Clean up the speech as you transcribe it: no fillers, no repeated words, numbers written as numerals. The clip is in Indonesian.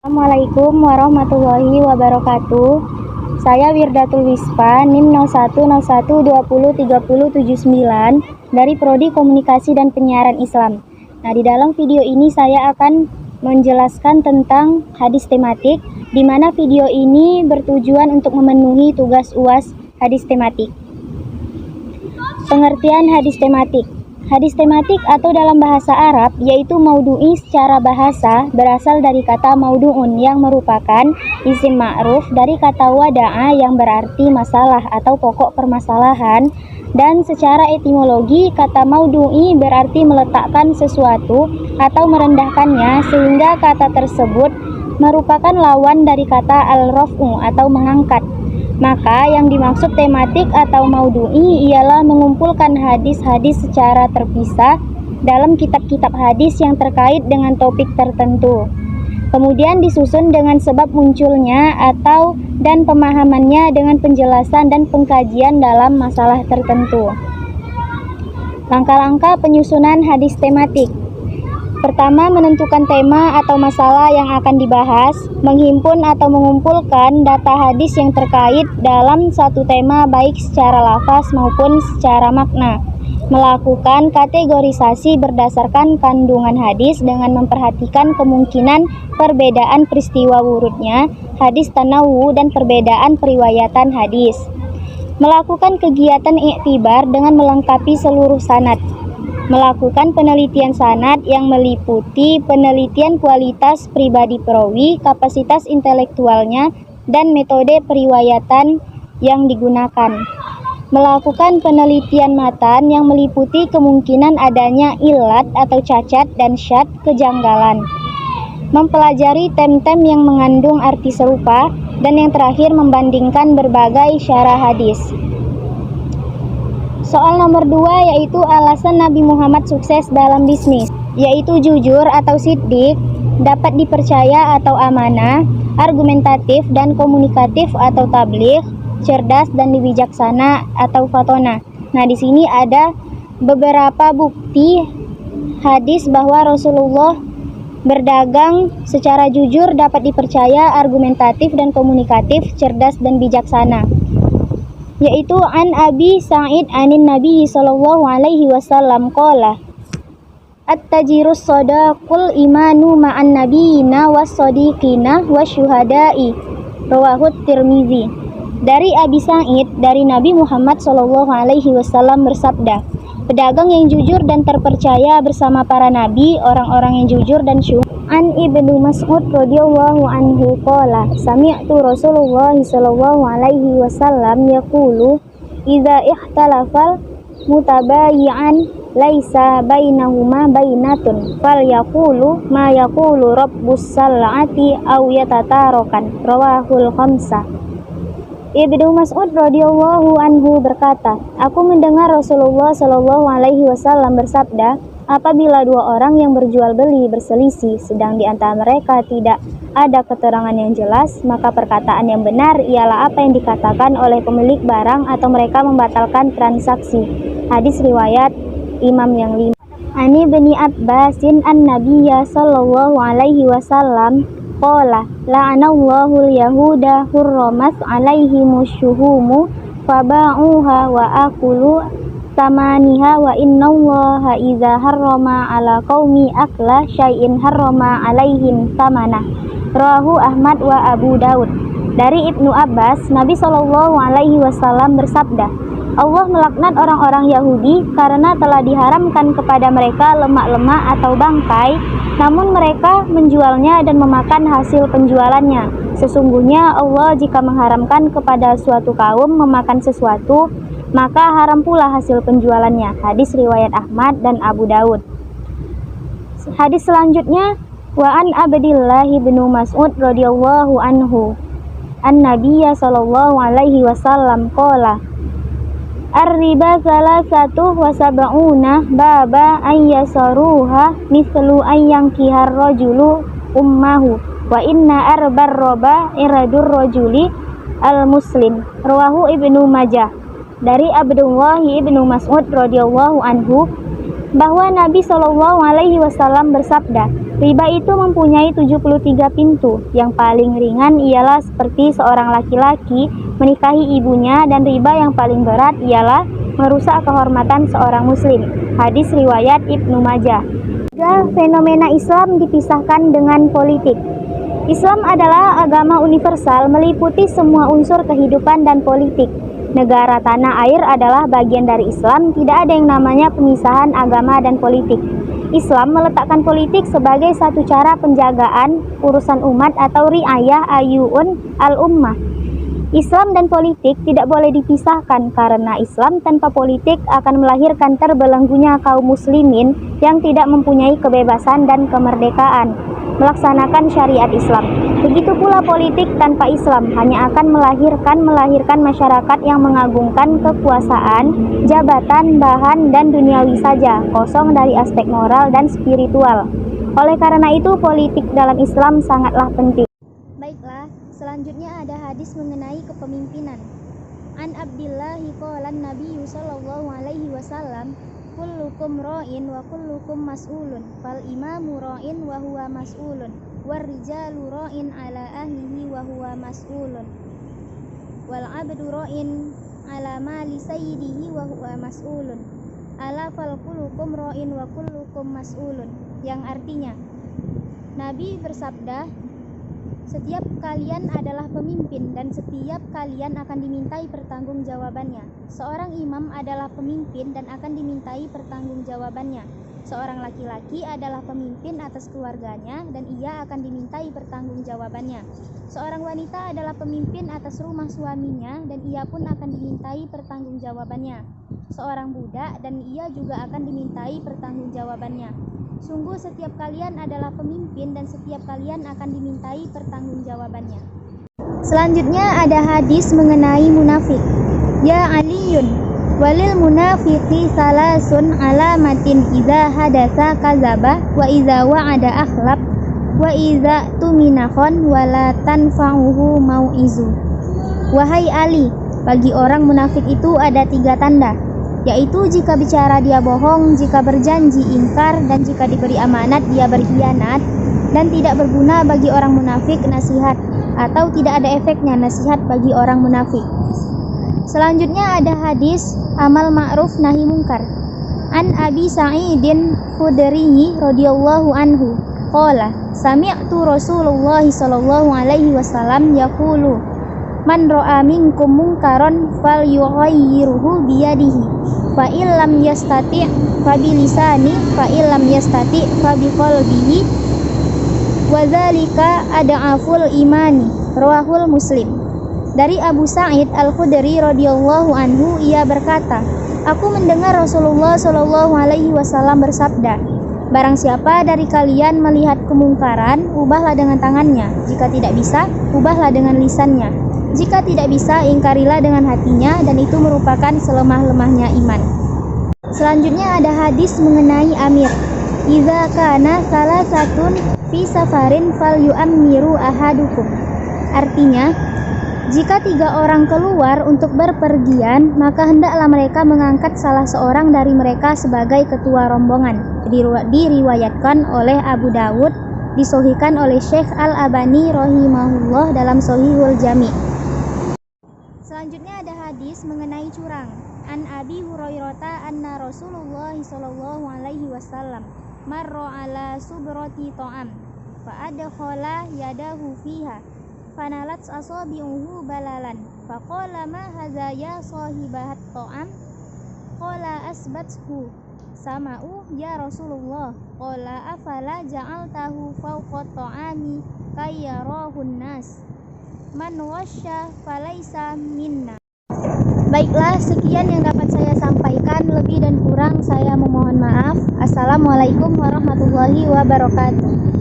Assalamualaikum warahmatullahi wabarakatuh. Saya Wirdatul Wispa, NIM 0101203079 dari Prodi Komunikasi dan Penyiaran Islam. Nah, di dalam video ini saya akan menjelaskan tentang hadis tematik, di mana video ini bertujuan untuk memenuhi tugas UAS hadis tematik. Pengertian hadis tematik. Hadis tematik atau dalam bahasa Arab yaitu maudu'i secara bahasa berasal dari kata maudu'un yang merupakan isim ma'ruf dari kata wada'a yang berarti masalah atau pokok permasalahan, dan secara etimologi kata maudu'i berarti meletakkan sesuatu atau merendahkannya, sehingga kata tersebut merupakan lawan dari kata al-raf'u atau mengangkat. Maka yang dimaksud tematik atau maudu'i ialah mengumpulkan hadis-hadis secara terpisah dalam kitab-kitab hadis yang terkait dengan topik tertentu. Kemudian disusun dengan sebab munculnya atau dan pemahamannya dengan penjelasan dan pengkajian dalam masalah tertentu. Langkah-langkah penyusunan hadis tematik. Pertama, menentukan tema atau masalah yang akan dibahas, menghimpun atau mengumpulkan data hadis yang terkait dalam satu tema baik secara lafaz maupun secara makna, melakukan kategorisasi berdasarkan kandungan hadis dengan memperhatikan kemungkinan perbedaan peristiwa wurudnya, hadis tanawu dan perbedaan periwayatan hadis, melakukan kegiatan iktibar dengan melengkapi seluruh sanad, melakukan penelitian sanad yang meliputi penelitian kualitas pribadi perawi, kapasitas intelektualnya, dan metode periwayatan yang digunakan. Melakukan penelitian matan yang meliputi kemungkinan adanya ilat atau cacat dan syad kejanggalan. Mempelajari tem-tem yang mengandung arti serupa, dan yang terakhir membandingkan berbagai syarah hadis. Soal nomor 2 yaitu alasan Nabi Muhammad sukses dalam bisnis, yaitu jujur atau siddiq, dapat dipercaya atau amanah, argumentatif dan komunikatif atau tabligh, cerdas dan bijaksana atau fatona. Nah, di sini ada beberapa bukti hadis bahwa Rasulullah berdagang secara jujur, dapat dipercaya, argumentatif dan komunikatif, cerdas dan bijaksana. Yaitu an Abi Sa'id anin Nabi sallallahu alaihi wasallam qala at-tajirus sadaqul imanu ma'an nabiyina was-sadiqina wasyuhada'i, rawahu Tirmizi. Dari Abi Sa'id dari Nabi Muhammad sallallahu alaihi wasallam bersabda, pedagang yang jujur dan terpercaya bersama para nabi, orang-orang yang jujur dan syuhada. An Ibnu Mas'ud radhiyallahu anhu qala sami'tu Rasulullah sallallahu alaihi wasallam yaqulu idza ikhtalafal mutabayyi'an laisa bainahuma bainatun falyaqulu ma yaqulu rabbus sal'ati aw yatatarakan, rawahul khamsah. Ibnu Mas'ud radhiyallahu anhu berkata, aku mendengar Rasulullah sallallahu alaihi wasallam bersabda, apabila dua orang yang berjual beli berselisih, sedang di antara mereka tidak ada keterangan yang jelas, maka perkataan yang benar ialah apa yang dikatakan oleh pemilik barang atau mereka membatalkan transaksi. Hadis riwayat Imam yang 5. Ani bin Abbasin an-Nabiyya sallallahu alaihi wasallam qala la'anallahu al-yahuda hurramat alaihimus syuhumu faba'uha wa akulu samaniha wa innallaha idza harrama ala qaumi akla syai'in harrama alaihim samanah, rawahu Ahmad wa Abu Daud. Dari Ibnu Abbas, Nabi sallallahu alaihi wasallam bersabda, Allah melaknat orang-orang Yahudi karena telah diharamkan kepada mereka lemak-lemak atau bangkai, namun mereka menjualnya dan memakan hasil penjualannya. Sesungguhnya Allah jika mengharamkan kepada suatu kaum memakan sesuatu, maka haram pula hasil penjualannya. Hadis riwayat Ahmad dan Abu Daud. Hadis selanjutnya, wa an Abdillah bin Mas'ud radhiyallahu anhu an-Nabiyya sallallahu alaihi wasallam qala ar-riba salasatu wa sab'una baba an yasaruha mislu an yankihar rajulu ummahu wa inna arbar roba iradur rajuli al-muslim, rawahu Ibnu Majah. Dari Abdullah ibnu Mas'ud radhiyallahu anhu, bahwa Nabi Shallallahu Alaihi Wasallam bersabda, riba itu mempunyai 73 pintu. Yang paling ringan ialah seperti seorang laki-laki menikahi ibunya, dan riba yang paling berat ialah merusak kehormatan seorang muslim. Hadis riwayat Ibnu Majah. Fenomena Islam dipisahkan dengan politik. Islam adalah agama universal, meliputi semua unsur kehidupan dan politik. Negara tanah air adalah bagian dari Islam, tidak ada yang namanya pemisahan agama dan politik. Islam meletakkan politik sebagai satu cara penjagaan urusan umat atau riayah ayuun al-ummah. Islam dan politik tidak boleh dipisahkan karena Islam tanpa politik akan melahirkan terbelenggunya kaum muslimin yang tidak mempunyai kebebasan dan kemerdekaan melaksanakan syariat Islam. Begitu pula politik tanpa Islam hanya akan melahirkan masyarakat yang mengagungkan kekuasaan, jabatan, bahan, dan duniawi saja, kosong dari aspek moral dan spiritual. Oleh karena itu, politik dalam Islam sangatlah penting. Baiklah, selanjutnya ada hadis mengenai kepemimpinan. An Abdillah qala Nabi sallallahu alaihi wasallam, kullukum ra'in wa kullukum mas'ulun, fal imamu ra'in wa huwa mas'ulun, war rijalu ra'in ala ahlihi wa huwa mas'ulun, wal abdu ra'in ala mali sayyidihi wa huwa mas'ulun, ala fal kullukum ra'in wa kullukum mas'ulun. Yang artinya, Nabi bersabda, setiap kalian adalah pemimpin dan setiap kalian akan dimintai pertanggungjawabannya. Seorang imam adalah pemimpin dan akan dimintai pertanggungjawabannya. Seorang laki-laki adalah pemimpin atas keluarganya dan ia akan dimintai pertanggungjawabannya. Seorang wanita adalah pemimpin atas rumah suaminya dan ia pun akan dimintai pertanggungjawabannya. Seorang budak dan ia juga akan dimintai pertanggungjawabannya. Sungguh setiap kalian adalah pemimpin dan setiap kalian akan dimintai pertanggungjawabannya. Selanjutnya ada hadis mengenai munafik. Ya Aliyun, walil munafiqi salasun alamatin idza hadatsa kadzaba wa idza wa'ada akhlaf wa idza tumina khon wala tanfa'uhu mau'izu. Wahai Ali, bagi orang munafik itu ada 3 tanda, yaitu jika bicara dia bohong, jika berjanji ingkar, dan jika diberi amanat dia berkhianat. Dan tidak berguna bagi orang munafik nasihat, atau tidak ada efeknya nasihat bagi orang munafik. Selanjutnya ada hadis amal ma'ruf nahi mungkar. An Abi Sa'idin Khudri radhiyallahu anhu qala sami'tu Rasulullah sallallahu alaihi wasallam yaqulu man ra'a minkum munkaron falyughayyirhu biyadihi fa illam yastati' fa bilisani fa illam yastati' fa biqalbihi wa dzalika ad'aful imani. Rawahul Muslim. Dari Abu Sa'id Al-Khudri radhiyallahu anhu, ia berkata, aku mendengar Rasulullah sallallahu alaihi wasallam bersabda, barang siapa dari kalian melihat kemungkaran, ubahlah dengan tangannya, jika tidak bisa, ubahlah dengan lisannya, jika tidak bisa, ingkarilah dengan hatinya, dan itu merupakan selemah-lemahnya iman. Selanjutnya ada hadis mengenai amir. Idza kana salasatun fi safarin falyu'ammiru ahadukum. Artinya, jika 3 orang keluar untuk berpergian, maka hendaklah mereka mengangkat salah seorang dari mereka sebagai ketua rombongan. Diriwayatkan oleh Abu Dawud, disahihkan oleh Syekh Al-Albani rahimahullah dalam Shahihul Jami'. Selanjutnya ada hadis mengenai curang. An Abi Hurairah anna Rasulullah sallallahu alaihi wasallam marra ala subrati ta'am fa adkhala yadahu fiha fanalat asabi'uhu balalan faqala ma hadza ya sahibat ta'am qala asbathu sama'u ya Rasulullah qala afala ja'altahu fawqa ta'ami kayyarahun nas man wasya falaisa minna. Baiklah, sekian yang dapat saya sampaikan, lebih dan kurang saya memohon maaf. Assalamualaikum warahmatullahi wabarakatuh.